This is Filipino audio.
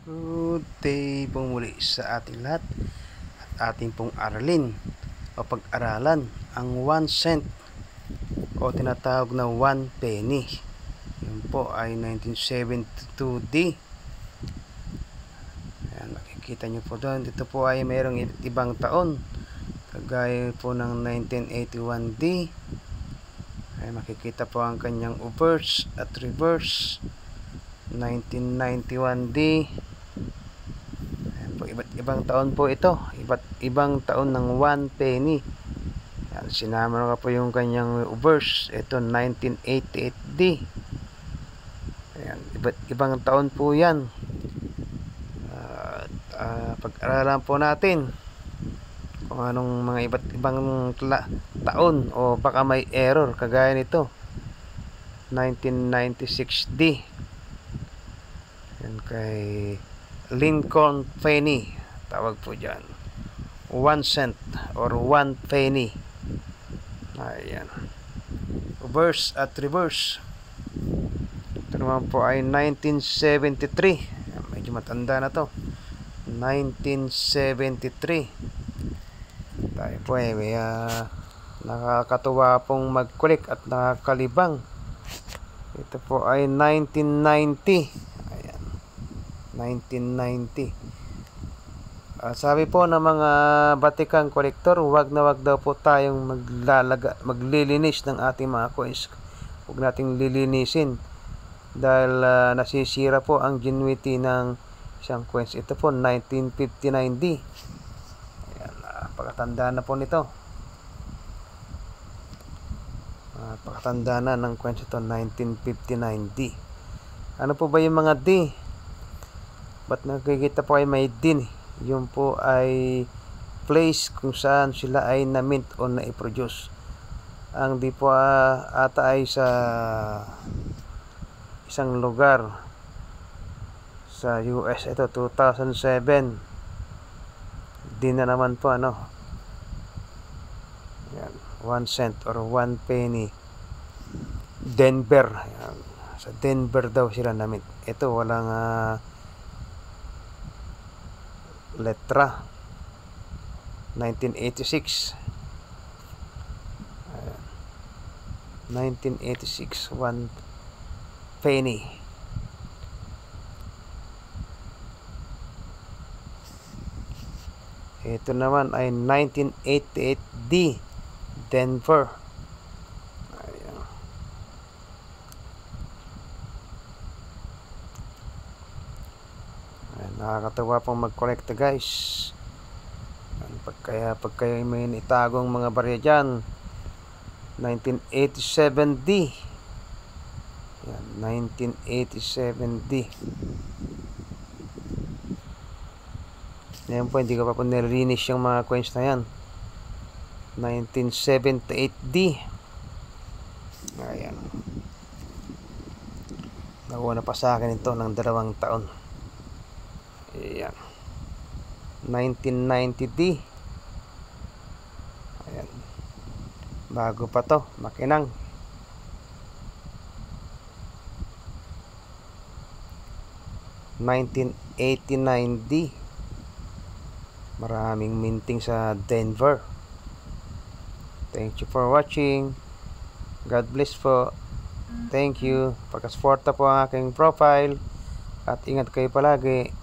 Good day po muli sa ating lahat at ating pong aralin o pag-aralan ang 1 cent o tinatawag na 1 penny. Yun po ay 1972D. Ayan, makikita nyo po doon. Ito po ay mayroong ibang taon kagaya po ng 1981D. Ay, makikita po ang kanyang obverse at reverse. 1991D. Iba't ibang taon po ito, iba't ibang taon ng 1 penny. Yan, sinama na po yung kanyang obverse. Ito 1988D. Ayan, iba't ibang taon po yan. Pag-aralan po natin kung anong mga iba't ibang taon o baka may error kagaya nito 1996D. Yan kay Lincoln penny, tawag po dyan, 1 cent or 1 penny. Ayan, reverse at reverse. Ito naman po ay 1973. Ayan, medyo matanda na to. 1973. Tayo po ay may nakakatuwa pong mag-click at nakakalibang. Ito po ay 1990. 1990. Sabi po ng mga batikang kolektor, wag daw po tayong maglilinis ng ating mga coins. Huwag nating lilinisin dahil nasisira po ang genuinity ng isang coins. Ito po 1959D. Ayan, pagkatanda na po nito. Pagkatanda na ng coins ito, 1959D. Ano po ba yung mga D? Ba't nakikita po ay may din? Yun po ay place kung saan sila ay na-mint o na-produce. Ang di po ata ay sa isang lugar sa US. Ito 2007. Din na naman po ano. Yan, 1 cent or 1 penny. Denver. Yan. Sa Denver daw sila na-mint. Ito walang letra. 1986. 1986, 1 penny. Ito naman ay 1988D, Denver. Ayan. Nakakatawa pong mag-connect guys. Pag kayo may itagong mga barya dyan, 1987D. Yan, 1987D. Ngayon po, hindi ko pa po nililinis yung mga coins na yan. 1978D. Ayan. Nauna pa sa akin ito ng 2 taon. Ayan. 1990D. Ayan. Bago pa to, makinang. 1989D. Maraming minting sa Denver. Thank you for watching. God bless po. Thank you. Pagkasuporta po ang aking profile. At ingat kayo palagi.